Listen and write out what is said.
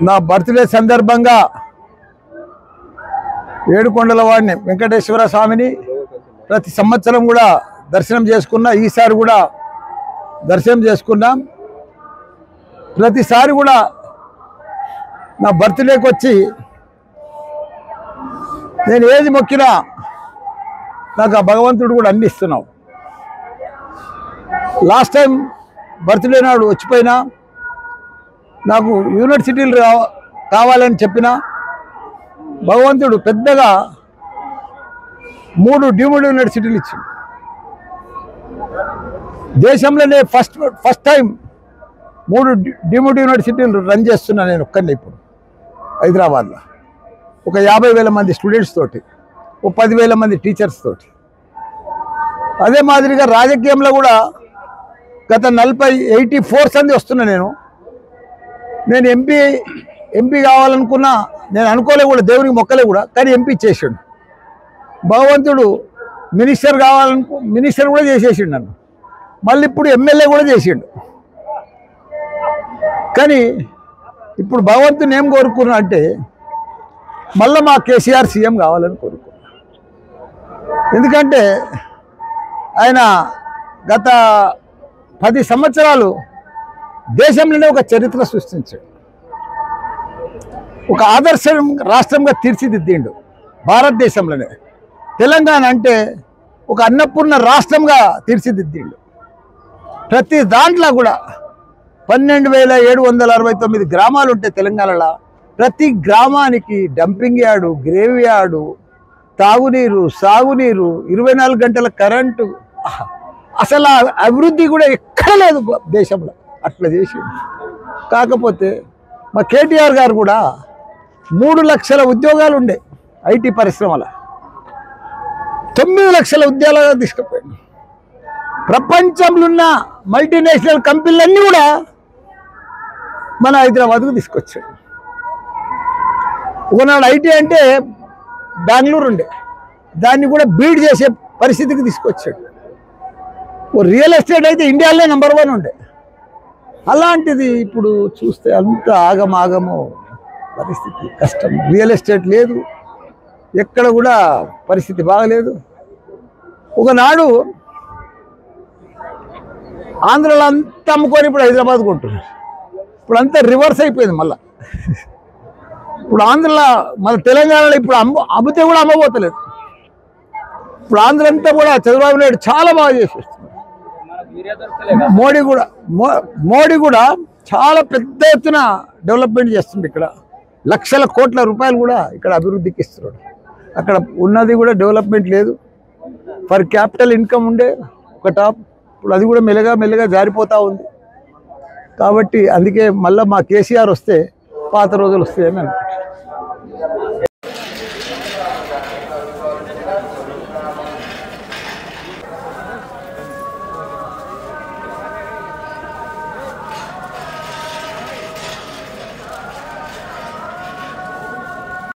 నా బర్త్డే సందర్భంగా ఏడుకొండలవాడిని వెంకటేశ్వర స్వామిని ప్రతి సంవత్సరం కూడా దర్శనం చేసుకున్నా. ఈసారి కూడా దర్శనం చేసుకున్నాం. ప్రతిసారి కూడా నా బర్త్డేకి వచ్చి నేను ఏది మొక్కినా నాకు ఆ భగవంతుడు కూడా అన్ని ఇస్తున్నావు. లాస్ట్ టైం బర్త్డే నాడు వచ్చిపోయినా నాకు యూనివర్సిటీలు కావాలని చెప్పిన భగవంతుడు పెద్దగా 3 డీమ్డ్ యూనివర్సిటీలు ఇచ్చింది. దేశంలోనే ఫస్ట్ టైం 3 డీమ్డ్ యూనివర్సిటీలు రన్ చేస్తున్నా నేను ఒక్కరిని. ఇప్పుడు హైదరాబాద్లో ఒక 50,000 మంది స్టూడెంట్స్ తోటి, ఒక 10,000 మంది టీచర్స్ తోటి. అదే మాదిరిగా రాజకీయంలో కూడా గత 84 సంది వస్తున్నా. నేను ఎంపీ కావాలనుకున్నా. నేను అనుకోలే కూడా, దేవునికి మొక్కలే కూడా, కానీ ఎంపీ చేసిండు భగవంతుడు. మినిస్టర్ కూడా చేసేసిండు నన్ను. మళ్ళీ ఇప్పుడు ఎమ్మెల్యే కూడా చేసిండు. కానీ ఇప్పుడు భగవంతుని ఏం కోరుకున్నా అంటే మళ్ళీ మా కేసీఆర్ సీఎం కావాలని కోరుకున్నా. ఎందుకంటే ఆయన గత 10 సంవత్సరాలు దేశంలోనే ఒక చరిత్ర సృష్టించాడు. ఒక ఆదర్శ రాష్ట్రంగా తీర్చిదిద్దిండు భారతదేశంలోనే. తెలంగాణ అంటే ఒక అన్నపూర్ణ రాష్ట్రంగా తీర్చిదిద్దిండు. ప్రతి దాంట్లో కూడా 12,769 గ్రామాలు ఉంటాయి తెలంగాణలో. ప్రతి గ్రామానికి డంపింగ్ యార్డు, గ్రేవ్ యార్డు, తాగునీరు, సాగునీరు, 24 గంటల కరెంటు. అసలు అభివృద్ధి కూడా ఎక్కడ లేదు దేశంలో. అట్లా చేసి కాకపోతే మా కేటీఆర్ గారు కూడా 3 లక్షల ఉద్యోగాలు ఉండే ఐటీ పరిశ్రమలో 9 లక్షల ఉద్యోగాలు తీసుకుపోయాడు. ప్రపంచంలో ఉన్న మల్టీనేషనల్ కంపెనీలన్నీ కూడా మన హైదరాబాద్కు తీసుకొచ్చాడు. ఒకనాడు ఐటీ అంటే బెంగళూరు ఉండే, దాన్ని కూడా బీడ్ చేసే పరిస్థితికి తీసుకొచ్చాడు. రియల్ ఎస్టేట్ అయితే ఇండియాలోనే నెంబర్ 1 ఉండే. అలాంటిది ఇప్పుడు చూస్తే అంత ఆగమాగము పరిస్థితి, కష్టం. రియల్ ఎస్టేట్ లేదు, ఎక్కడ కూడా పరిస్థితి బాగలేదు. ఒకనాడు ఆంధ్రలో అంతా అమ్ముకొని ఇప్పుడు హైదరాబాద్ కొంటున్నారు. ఇప్పుడు అంతా రివర్స్ అయిపోయింది. మళ్ళీ ఇప్పుడు ఆంధ్రలో, మన తెలంగాణలో ఇప్పుడు అమ్మితే కూడా అమ్మబోతలేదు. ఇప్పుడు ఆంధ్ర అంతా కూడా చంద్రబాబు నాయుడు చాలా బాగా చేసేస్తున్నారు. మోడీ కూడా చాలా పెద్ద ఎత్తున డెవలప్మెంట్ చేస్తుంది. ఇక్కడ లక్షల కోట్ల రూపాయలు కూడా ఇక్కడ అభివృద్ధికి ఇస్తున్నాడు. అక్కడ ఉన్నది కూడా డెవలప్మెంట్ లేదు. పర్ క్యాపిటల్ ఇన్కమ్ ఉండే ఒక టాప్, ఇప్పుడు అది కూడా మెల్లగా జారిపోతూ ఉంది. కాబట్టి అందుకే మళ్ళీ మా కేసీఆర్ వస్తే పాత రోజులు వస్తాయని అనుకుంటున్నాను.